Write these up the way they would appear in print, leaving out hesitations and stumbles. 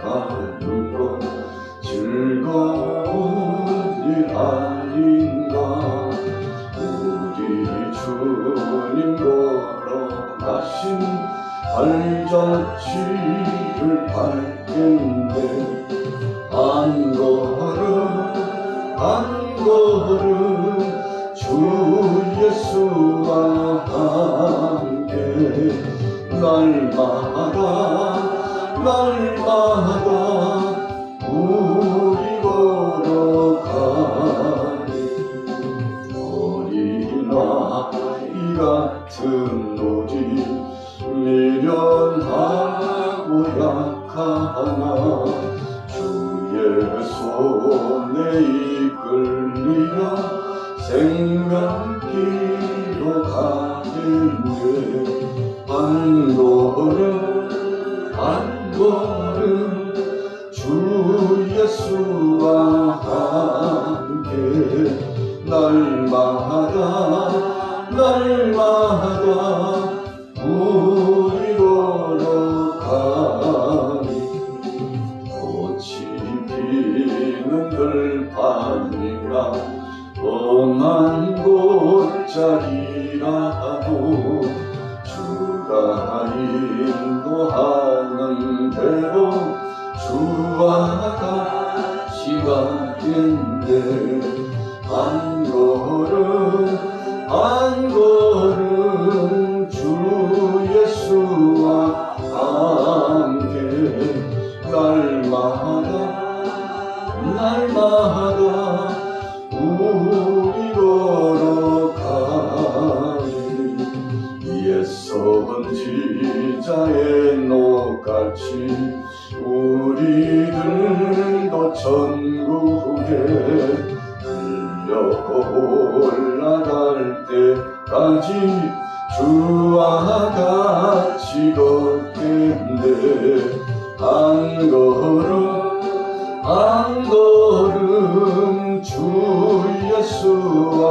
하는 것 즐거운 일 아닌가. 우리 주님 걸어가신 발자취를 밟겠네. 한 걸음 주 예수와 함께 날마다 우리 걸어가리. 어린아이 같은 우리 미련하고 약하나 주의 손에 이끌리려 생명길로 가겠네. 한 걸음 주 예수와 함께 날마다 우리 걸어가니. 꽃이 피는 들판이라 험한 곳자리라도 주가 인도하는 대로 주와 같이 가겠네. 한 걸음 주 예수와 함께 날마다 우리 걸어가리. 옛 선지자의 노같이 우리들도 천국에 들려 올라갈 때까지 주와 같이 걷겠네. 한 걸음 주 예수와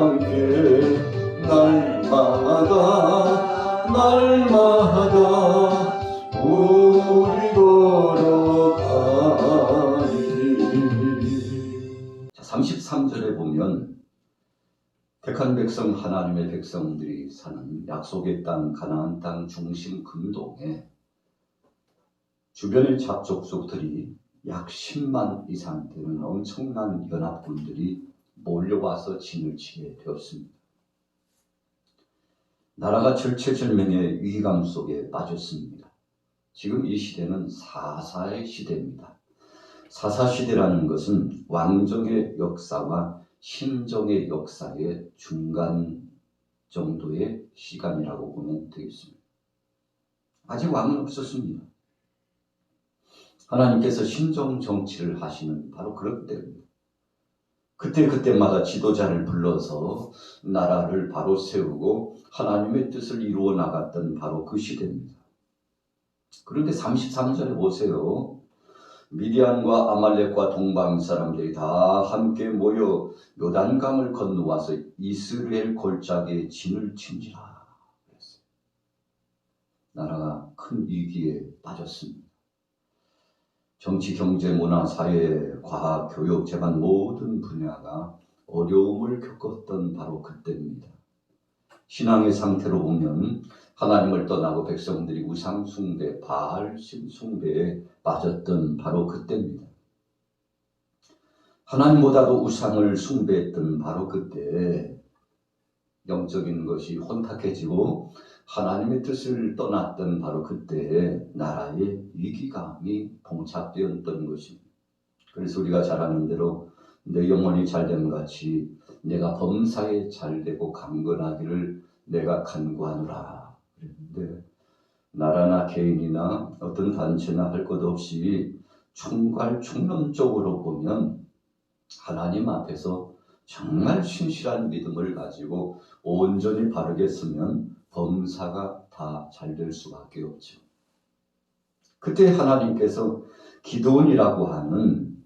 함께 날마다 우리 걸어가리. 33절에 보면 택한 백성, 하나님의 백성들이 사는 약속의 땅 가나안 땅 중심 근동에 주변의 잡족속들이 약 10만 이상 되는 엄청난 연합군들이 몰려와서 진을 치게 되었습니다. 나라가 절체절명의 위기감 속에 빠졌습니다. 지금 이 시대는 사사의 시대입니다. 사사시대라는 것은 왕정의 역사와 신정의 역사의 중간 정도의 시간이라고 보면 되겠습니다. 아직 왕은 없었습니다. 하나님께서 신정 정치를 하시는 바로 그럴 때입니다. 그때마다 지도자를 불러서 나라를 바로 세우고 하나님의 뜻을 이루어 나갔던 바로 그 시대입니다. 그런데 33절에 보세요. 미디안과 아말렉과 동방 사람들이 다 함께 모여 요단강을 건너와서 이스라엘 골짜기에 진을 친지라 그랬어요. 나라가 큰 위기에 빠졌습니다. 정치, 경제, 문화, 사회, 과학, 교육, 재반 모든 분야가 어려움을 겪었던 바로 그때입니다. 신앙의 상태로 보면 하나님을 떠나고 백성들이 우상 숭배, 바알 신 숭배에 빠졌던 바로 그때입니다. 하나님보다도 우상을 숭배했던 바로 그때 영적인 것이 혼탁해지고 하나님의 뜻을 떠났던 바로 그때에 나라의 위기감이 봉착되었던 것입니다. 그래서 우리가 잘 아는 대로 내 영혼이 잘됨 같이 내가 범사에 잘되고 강건하기를 내가 간구하노라 그랬는데, 나라나 개인이나 어떤 단체나 할 것 없이 총괄총론적으로 보면 하나님 앞에서 정말 신실한 믿음을 가지고 온전히 바르게 쓰면 범사가 다 잘 될 수밖에 없죠. 그때 하나님께서 기드온이라고 하는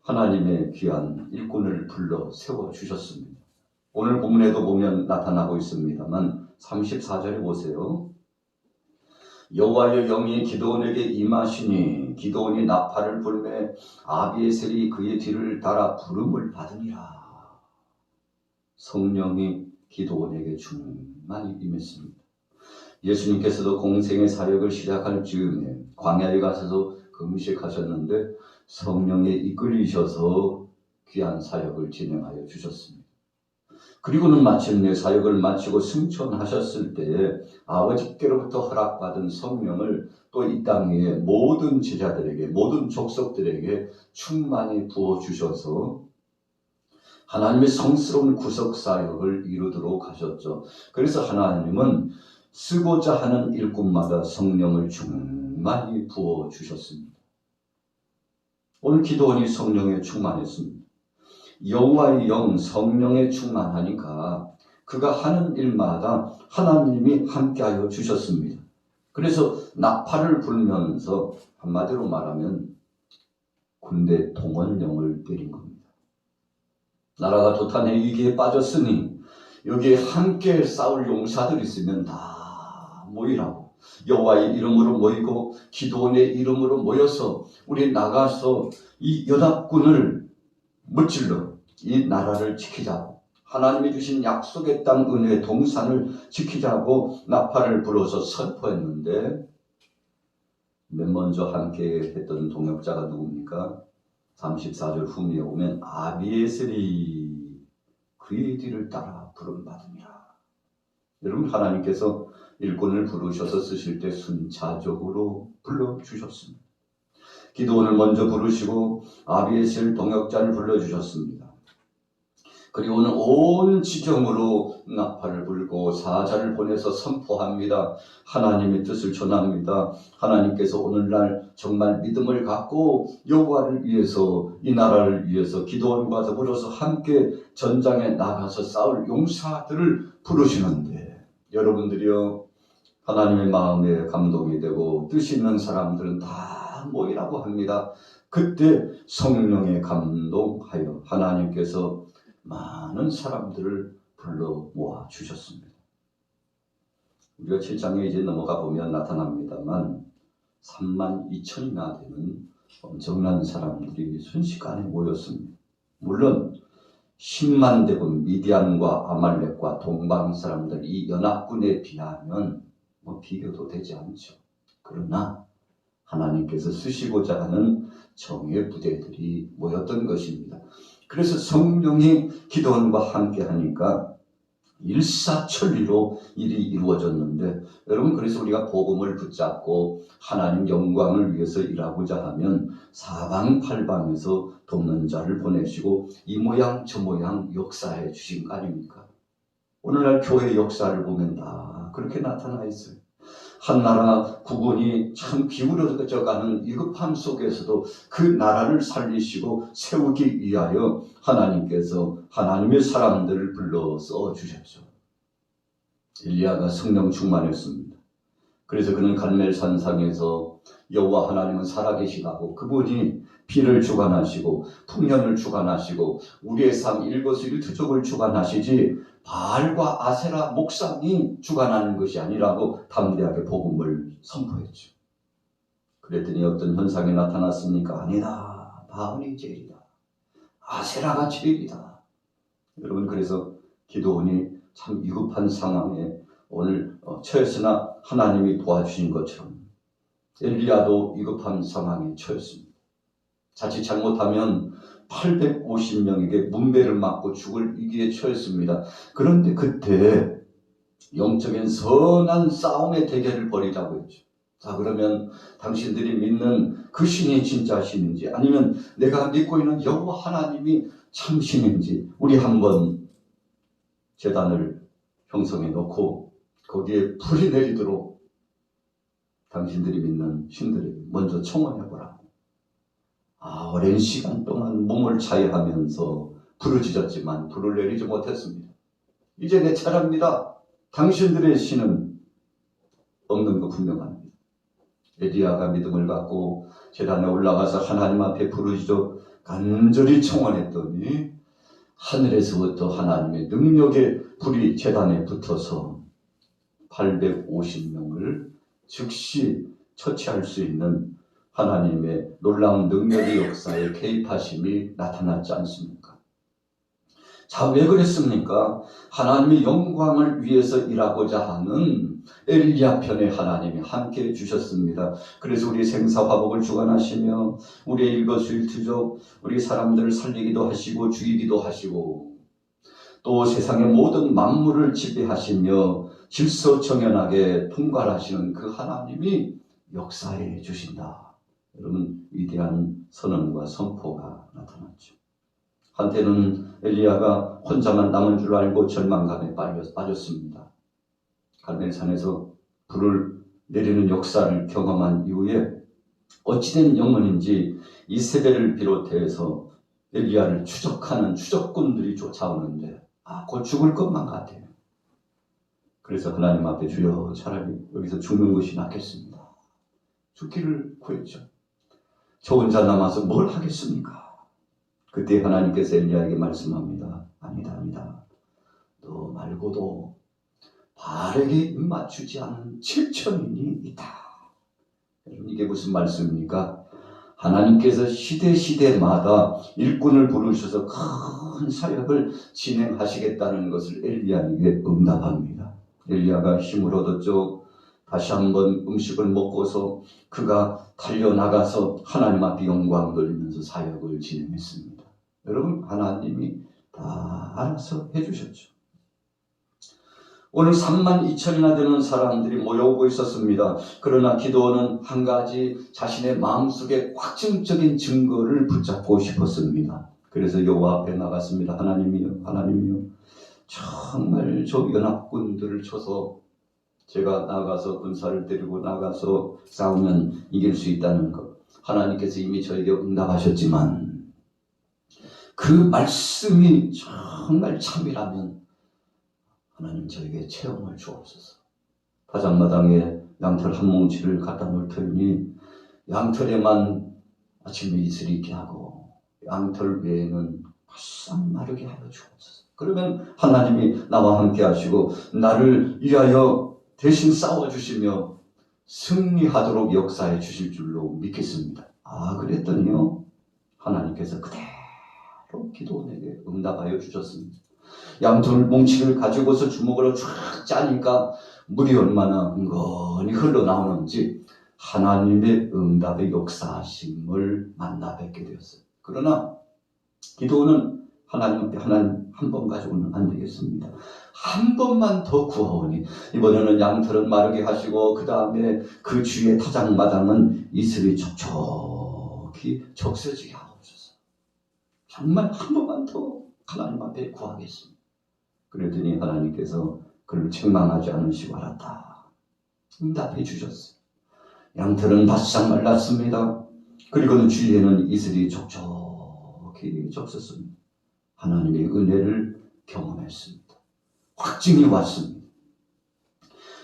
하나님의 귀한 일꾼을 불러 세워주셨습니다. 오늘 본문에도 보면 나타나고 있습니다만 34절에 보세요. 여호와의 영이 기드온에게 임하시니 기드온이 나팔을 불매 아비에셀이 그의 뒤를 따라 부름을 받으니라. 성령이 기드온에게 충만히 임했습니다. 예수님께서도 공생의 사역을 시작할 즈음에 광야에 가셔서 금식하셨는데 성령에 이끌리셔서 귀한 사역을 진행하여 주셨습니다. 그리고는 마침내 사역을 마치고 승천하셨을 때에 아버지께로부터 허락받은 성령을 또 이 땅 위에 모든 제자들에게, 모든 족속들에게 충만히 부어주셔서 하나님의 성스러운 구속 사역을 이루도록 하셨죠. 그래서 하나님은 쓰고자 하는 일꾼마다 성령을 충만히 부어주셨습니다. 오늘 기도원이 성령에 충만했습니다. 여호와의 영 성령에 충만하니까 그가 하는 일마다 하나님이 함께하여 주셨습니다. 그래서 나팔을 불면서 한마디로 말하면 군대 동원령을 때린 겁니다. 나라가 도탄의 위기에 빠졌으니 여기에 함께 싸울 용사들이 있으면 다 모이라고, 여호와의 이름으로 모이고 기드온의 이름으로 모여서 우리 나가서 이 연합군을 무찔러 이 나라를 지키자고, 하나님이 주신 약속의 땅 은혜의 동산을 지키자고 나팔을 불어서 선포했는데 맨 먼저 함께 했던 동역자가 누굽니까? 34절 후미에 오면 아비에셀이 그의 뒤를 따라 부름받으니라. 여러분, 하나님께서 일꾼을 부르셔서 쓰실 때 순차적으로 불러주셨습니다. 기드온을 먼저 부르시고 아비에셀 동역자를 불러주셨습니다. 그리고는 온 지경으로 나팔을 불고 사자를 보내서 선포합니다. 하나님의 뜻을 전합니다. 하나님께서 오늘날 정말 믿음을 갖고 여호와를 위해서, 이 나라를 위해서 기드온과 더불어서 함께 전장에 나가서 싸울 용사들을 부르시는데, 여러분들이요, 하나님의 마음에 감동이 되고 뜻이 있는 사람들은 다 모이라고 합니다. 그때 성령에 감동하여 하나님께서 많은 사람들을 불러 모아 주셨습니다. 우리가 7장에 이제 넘어가 보면 나타납니다만 32,000이나 되는 엄청난 사람들이 순식간에 모였습니다. 물론 10만 대군 미디안과 아말렉과 동방 사람들, 이 연합군에 비하면 비교도 되지 않죠. 그러나 하나님께서 쓰시고자 하는 정의 부대들이 모였던 것입니다. 그래서 성령이 기드온과 함께 하니까 일사천리로 일이 이루어졌는데, 여러분, 그래서 우리가 복음을 붙잡고 하나님 영광을 위해서 일하고자 하면 사방팔방에서 돕는 자를 보내시고 이 모양 저 모양 역사해 주신 거 아닙니까? 오늘날 교회 역사를 보면 다 그렇게 나타나 있어요. 한 나라 국군이 참 기울어져가는 위급함 속에서도 그 나라를 살리시고 세우기 위하여 하나님께서 하나님의 사람들을 불러 써주셨죠. 엘리야가 성령 충만했습니다. 그래서 그는 갈멜산상에서 여호와 하나님은 살아계시다고, 그분이 비를 주관하시고 풍년을 주관하시고 우리의 삶 일거수일투족을 주관하시지 바알과 아세라 목상이 주관하는 것이 아니라고 담대하게 복음을 선포했죠. 그랬더니 어떤 현상이 나타났습니까? 아니다, 바알이 제일이다, 아세라가 제일이다. 여러분, 그래서 기드온이 참 위급한 상황에 오늘 처했으나 하나님이 도와주신 것처럼 엘리야도 위급한 상황에 처했습니다. 자칫 잘못하면 850명에게 문배를 맞고 죽을 위기에 처했습니다. 그런데 그때 영적인 선한 싸움의 대결을 벌이자고 했죠. 자, 그러면 당신들이 믿는 그 신이 진짜 신인지, 아니면 내가 믿고 있는 여호와 하나님이 참 신인지 우리 한번 제단을 형성해 놓고 거기에 불이 내리도록 당신들이 믿는 신들에게 먼저 청원해보라. 오랜 시간 동안 몸을 차이하면서 부르짖었지만 불을 내리지 못했습니다. 이제 내 차례입니다. 당신들의 신은 없는 거 분명합니다. 엘리야가 믿음을 갖고 제단에 올라가서 하나님 앞에 부르짖어 간절히 청원했더니 하늘에서부터 하나님의 능력의 불이 제단에 붙어서 850명을 즉시 처치할 수 있는 하나님의 놀라운 능력의 역사에 개입하심이 나타났지 않습니까? 자, 왜 그랬습니까? 하나님의 영광을 위해서 일하고자 하는 엘리야 편에 하나님이 함께 해주셨습니다. 그래서 우리 생사화복을 주관하시며 우리의 일거수일투족, 우리 사람들을 살리기도 하시고 죽이기도 하시고 또 세상의 모든 만물을 지배하시며 질서정연하게 통괄하시는 그 하나님이 역사해 주신다. 여러분, 위대한 선언과 선포가 나타났죠. 한때는 엘리야가 혼자만 남은 줄 알고 절망감에 빠졌습니다. 갈멜산에서 불을 내리는 역사를 경험한 이후에 어찌된 영혼인지 이세벨을 비롯해서 엘리야를 추적하는 추적꾼들이 쫓아오는데 곧 죽을 것만 같아요. 그래서 하나님 앞에 주여 차라리 여기서 죽는 것이 낫겠습니다. 죽기를 구했죠. 저 혼자 남아서 뭘 하겠습니까? 그때 하나님께서 엘리야에게 말씀합니다. 아니다. 너 말고도 바알에게 입맞추지 않은 7천인이 있다. 여러분, 이게 무슨 말씀입니까? 하나님께서 시대마다 일꾼을 부르셔서 큰 사역을 진행하시겠다는 것을 엘리야에게 응답합니다. 엘리야가 힘을 얻었죠. 다시 한번 음식을 먹고서 그가 달려나가서 하나님 앞에 영광 돌리면서 사역을 진행했습니다. 여러분, 하나님이 다 알아서 해주셨죠. 오늘 32,000이나 되는 사람들이 모여오고 있었습니다. 그러나 기도는 한 가지 자신의 마음속에 확증적인 증거를 붙잡고 싶었습니다. 그래서 여호와 앞에 나갔습니다. 하나님이요, 정말 저 연합군들을 쳐서 제가 나가서 군사를 데리고 나가서 싸우면 이길 수 있다는 것, 하나님께서 이미 저에게 응답하셨지만 그 말씀이 정말 참이라면 하나님 저에게 체험을 주옵소서. 파장마당에 양털 한 뭉치를 갖다 놓을 터이니 양털에만 아침에 이슬이 있게 하고 양털 외에는 바싹 마르게 하여 주옵소서. 그러면 하나님이 나와 함께 하시고 나를 위하여 대신 싸워주시며 승리하도록 역사해 주실 줄로 믿겠습니다. 그랬더니요, 하나님께서 그대로 기도원에게 응답하여 주셨습니다. 양털 뭉치를 가지고서 주먹으로 쫙 짜니까 물이 얼마나 은근히 흘러나오는지 하나님의 응답의 역사하심을 만나 뵙게 되었어요. 그러나 기도는 하나님 앞에 하나님 한 번 가지고는 안 되겠습니다. 한 번만 더 구하오니 이번에는 양털은 마르게 하시고 그 다음에 그 주위의 타작마당은 이슬이 촉촉히 적셔지게 하옵소서. 정말 한 번만 더 하나님 앞에 구하겠습니다. 그랬더니 하나님께서 그를 책망하지 않으시고 알았다. 응답해 주셨어요. 양털은 바싹 말랐습니다. 그리고는 주위에는 이슬이 촉촉히 적셨습니다. 하나님의 은혜를 경험했습니다. 확증이 왔습니다.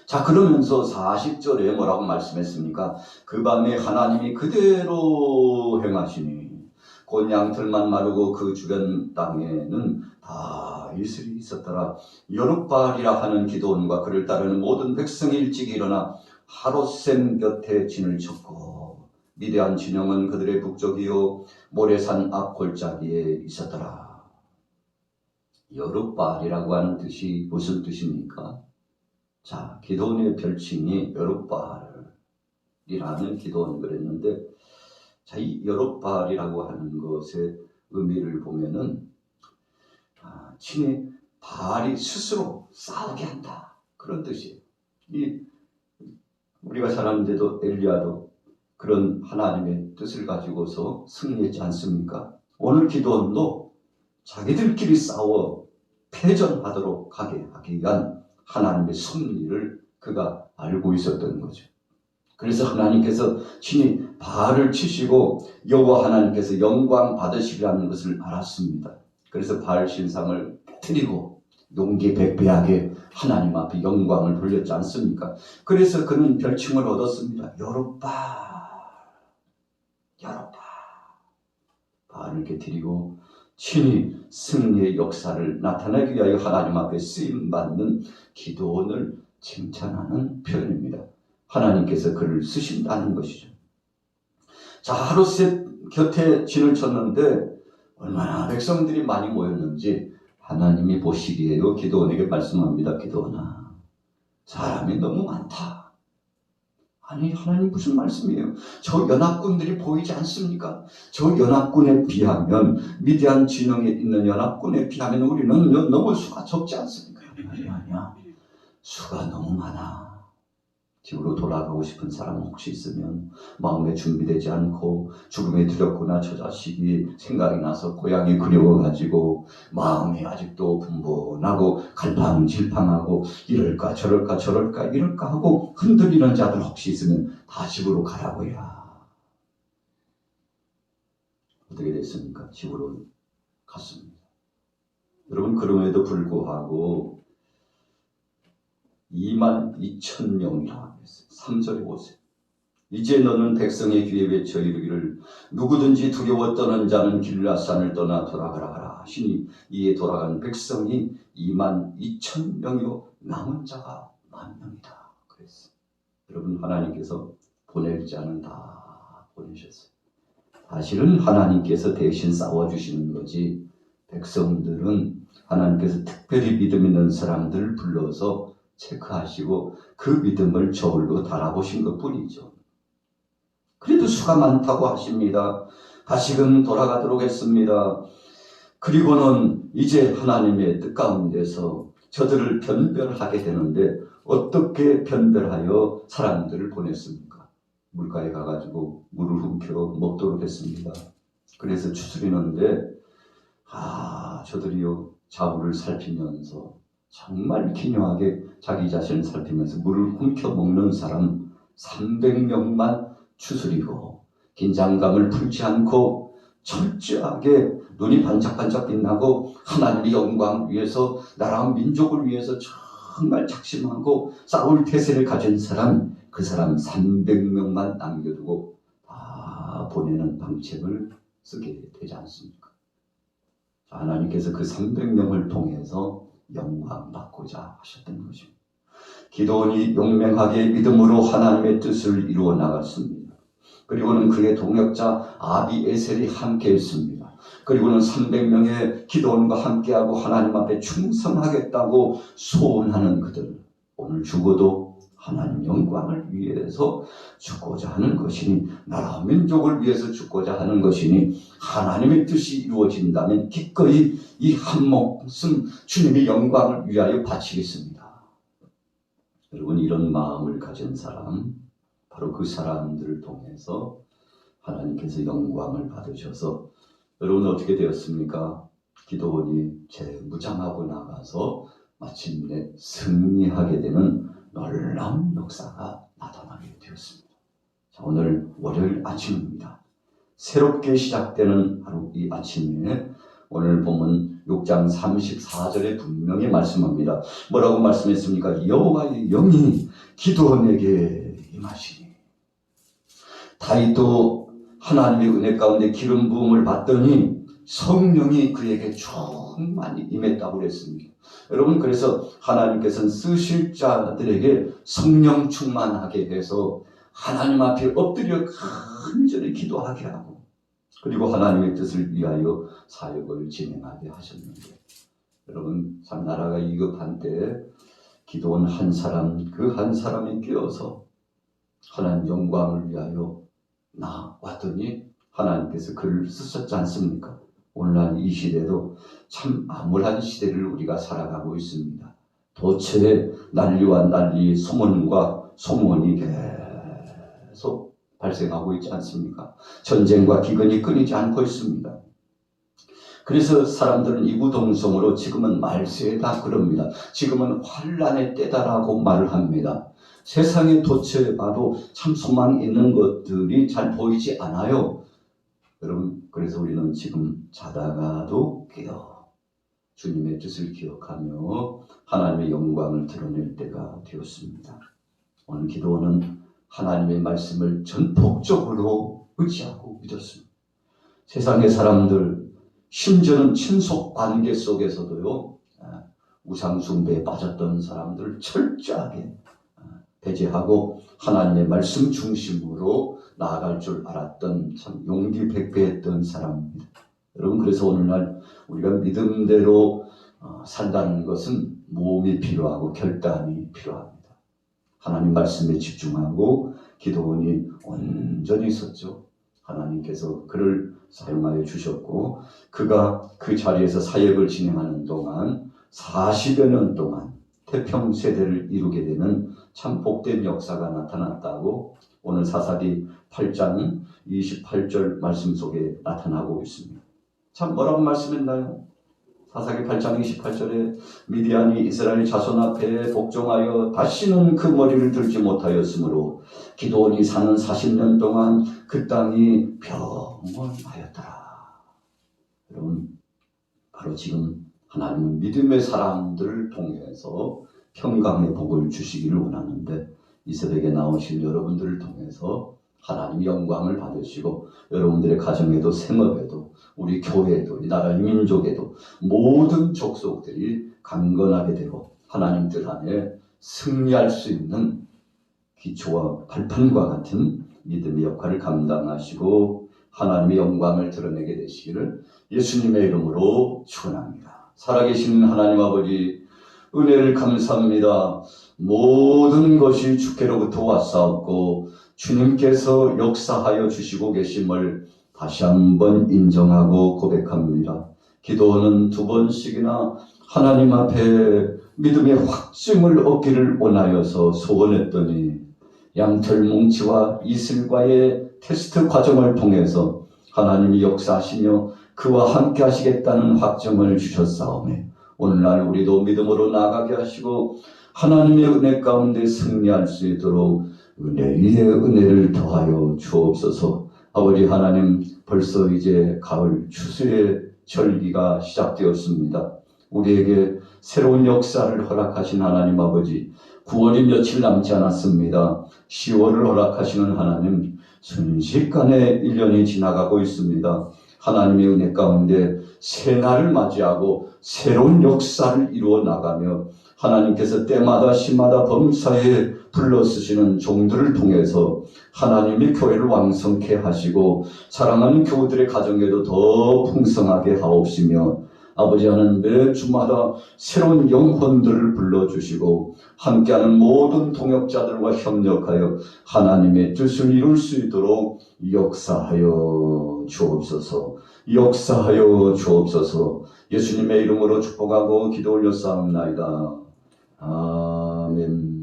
자, 그러면서 40절에 뭐라고 말씀했습니까? 그 밤에 하나님이 그대로 행하시니 곧 양털만 마르고 그 주변 땅에는 다 이슬이 있었더라. 여룹바알이라 하는 기드온과 그를 따르는 모든 백성이 일찍 일어나 하롯셈 곁에 진을 쳤고 미대한 진영은 그들의 북쪽이요 모래산 앞 골짜기에 있었더라. 여룹바알이라고 하는 뜻이 무슨 뜻입니까? 자, 기드온의 별칭이 여룹바알이라는 기드온 그랬는데, 자, 이 여룹바알이라고 하는 것의 의미를 보면은 친히 바알이 스스로 싸우게 한다, 그런 뜻이에요. 우리가 잘 아는데도 엘리야도 그런 하나님의 뜻을 가지고서 승리했지 않습니까? 오늘 기드온도 자기들끼리 싸워 패전하도록 하기 위한 하나님의 섭리를 그가 알고 있었던 거죠. 그래서 하나님께서 친히 바알을 치시고 여호와 하나님께서 영광 받으시리라는 것을 알았습니다. 그래서 바알 신상을 드리고 용기 백배하게 하나님 앞에 영광을 돌렸지 않습니까? 그래서 그는 별칭을 얻었습니다. 여룹바알. 바알을 이렇게 드리고 친히 승리의 역사를 나타내기 위하여 하나님 앞에 쓰임받는 기드온을 칭찬하는 표현입니다. 하나님께서 그를 쓰신다는 것이죠. 자, 하루새 곁에 진을 쳤는데 얼마나 백성들이 많이 모였는지 하나님이 보시기에요. 기드온에게 말씀합니다. 기드온아, 사람이 너무 많다. 아니, 하나님 무슨 말씀이에요? 저 연합군들이 보이지 않습니까? 저 연합군에 비하면, 미디안 진영에 있는 연합군에 비하면 우리는 너무 수가 적지 않습니까? 아니야. 수가 너무 많아. 집으로 돌아가고 싶은 사람 혹시 있으면, 마음에 준비되지 않고 죽음에 두렵구나 저 자식이 생각이 나서 고향이 그리워가지고 마음이 아직도 분분하고 갈팡질팡하고 이럴까 저럴까 하고 흔들리는 자들 혹시 있으면 다 집으로 가라고야. 어떻게 됐습니까? 집으로 갔습니다. 여러분, 그럼에도 불구하고 22,000명이라고 했어요. 3절에 보세요. 이제 너는 백성의 귀에 외쳐 이르기를 누구든지 두려워 떠는 자는 길라산을 떠나 돌아가라 하라 하시니 이에 돌아간 백성이 22,000명이요 남은 자가 10,000명이다. 그랬어요. 여러분, 하나님께서 보낼 자는 다 보내셨어요. 사실은 하나님께서 대신 싸워주시는 거지, 백성들은 하나님께서 특별히 믿음 있는 사람들을 불러서 체크하시고 그 믿음을 저울로 달아보신 것뿐이죠. 그래도 수가 많다고 하십니다. 다시금 돌아가도록 했습니다. 그리고는 이제 하나님의 뜻 가운데서 저들을 변별하게 되는데 어떻게 변별하여 사람들을 보냈습니까? 물가에 가가지고 물을 훔켜 먹도록 했습니다. 그래서 추스리는데 저들이요 자우를 살피면서 정말 기묘하게 자기 자신을 살피면서 물을 훔쳐 먹는 사람 300명만 추스리고 긴장감을 풀지 않고 철저하게 눈이 반짝반짝 빛나고 하나님의 영광을 위해서 나라와 민족을 위해서 정말 작심하고 싸울 태세를 가진 사람, 그 사람 300명만 남겨두고 다 보내는 방책을 쓰게 되지 않습니까? 하나님께서 그 300명을 통해서 영광 받고자 하셨던 것입니다. 기드온이 용맹하게 믿음으로 하나님의 뜻을 이루어 나갔습니다. 그리고는 그의 동역자 아비에셀이 함께 했습니다. 그리고는 300명의 기드온과 함께하고 하나님 앞에 충성하겠다고 소원하는 그들, 오늘 죽어도 하나님 영광을 위해서 죽고자 하는 것이니, 나라 민족을 위해서 죽고자 하는 것이니, 하나님의 뜻이 이루어진다면 기꺼이 이 한 목숨 주님의 영광을 위하여 바치겠습니다. 여러분, 이런 마음을 가진 사람, 바로 그 사람들을 통해서 하나님께서 영광을 받으셔서 여러분 어떻게 되었습니까? 기드온이 재무장하고 나가서 마침내 승리하게 되는 놀라운 역사가 나타나게 되었습니다. 자, 오늘 월요일 아침입니다. 새롭게 시작되는 하루 이 아침에 오늘 보면 6장 34절에 분명히 말씀합니다. 뭐라고 말씀했습니까? 여호와의 영이 기드온에게 임하시니, 다윗도 하나님의 은혜 가운데 기름 부음을 받더니 성령이 그에게 충만히 임했다고 그랬습니다. 여러분, 그래서 하나님께서는 쓰실 자들에게 성령 충만하게 해서 하나님 앞에 엎드려 간절히 기도하게 하고, 그리고 하나님의 뜻을 위하여 사역을 진행하게 하셨는데, 여러분, 참 나라가 위급한 때 기도원 한 사람, 그 한 사람이 끼어서 하나님 영광을 위하여 나왔더니 하나님께서 그를 쓰셨지 않습니까? 오늘날 이 시대도 참 암울한 시대를 우리가 살아가고 있습니다. 도처에 난리와 난리, 소문과 소문이 계속 발생하고 있지 않습니까? 전쟁과 기근이 끊이지 않고 있습니다. 그래서 사람들은 이구동성으로 지금은 말세다 그럽니다. 지금은 환란의 때다라고 말을 합니다. 세상의 도처에 봐도 참 소망이 있는 것들이 잘 보이지 않아요. 여러분, 그래서 우리는 지금 자다가도 깨어 주님의 뜻을 기억하며 하나님의 영광을 드러낼 때가 되었습니다. 오늘 기도는 하나님의 말씀을 전폭적으로 의지하고 믿었습니다. 세상의 사람들, 심지어는 친속 관계 속에서도요, 우상 숭배에 빠졌던 사람들 철저하게 배제하고 하나님의 말씀 중심으로 나아갈 줄 알았던 참 용기 백배했던 사람입니다. 여러분, 그래서 오늘날 우리가 믿음대로 산다는 것은 몸이 필요하고 결단이 필요합니다. 하나님 말씀에 집중하고 기도원이 온전히 섰죠. 하나님께서 그를 사용하여 주셨고 그가 그 자리에서 사역을 진행하는 동안 40여 년 동안 태평세대를 이루게 되는 참 복된 역사가 나타났다고 오늘 사사기 8장 28절 말씀 속에 나타나고 있습니다. 참 뭐라고 말씀했나요? 사사기 8장 28절에 미디안이 이스라엘 자손 앞에 복종하여 다시는 그 머리를 들지 못하였으므로 기드온이 사는 40년 동안 그 땅이 평온하였더라. 여러분, 바로 지금 하나님은 믿음의 사람들을 통해서 평강의 복을 주시기를 원하는데 이 새벽에 나오신 여러분들을 통해서 하나님 영광을 받으시고 여러분들의 가정에도 생업에도 우리 교회에도 이 나라 이 민족에도 모든 족속들이 강건하게 되고 하나님 뜻 안에 승리할 수 있는 기초와 발판과 같은 믿음의 역할을 감당하시고 하나님의 영광을 드러내게 되시기를 예수님의 이름으로 축원합니다. 살아계신 하나님 아버지, 은혜를 감사합니다. 모든 것이 주께로부터 왔사옵고 주님께서 역사하여 주시고 계심을 다시 한번 인정하고 고백합니다. 기도는 2번씩이나 하나님 앞에 믿음의 확증을 얻기를 원하여서 소원했더니 양털뭉치와 이슬과의 테스트 과정을 통해서 하나님이 역사하시며 그와 함께 하시겠다는 확증을 주셨사오매 오늘날 우리도 믿음으로 나아가게 하시고 하나님의 은혜 가운데 승리할 수 있도록 은혜 위에 은혜를 더하여 주옵소서. 아버지 하나님, 벌써 이제 가을 추수의 절기가 시작되었습니다. 우리에게 새로운 역사를 허락하신 하나님 아버지, 9월이 며칠 남지 않았습니다. 10월을 허락하시는 하나님, 순식간에 1년이 지나가고 있습니다. 하나님의 은혜 가운데 새날을 맞이하고 새로운 역사를 이루어 나가며 하나님께서 때마다 시마다 범사에 불러쓰시는 종들을 통해서 하나님이 교회를 왕성케 하시고 사랑하는 교우들의 가정에도 더 풍성하게 하옵시며 아버지 하나님 매 주마다 새로운 영혼들을 불러주시고 함께하는 모든 동역자들과 협력하여 하나님의 뜻을 이룰 수 있도록 역사하여 주옵소서. 역사하여 주옵소서. 예수님의 이름으로 축복하고 기도 올렸사옵나이다. 아멘.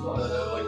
Hallelujah.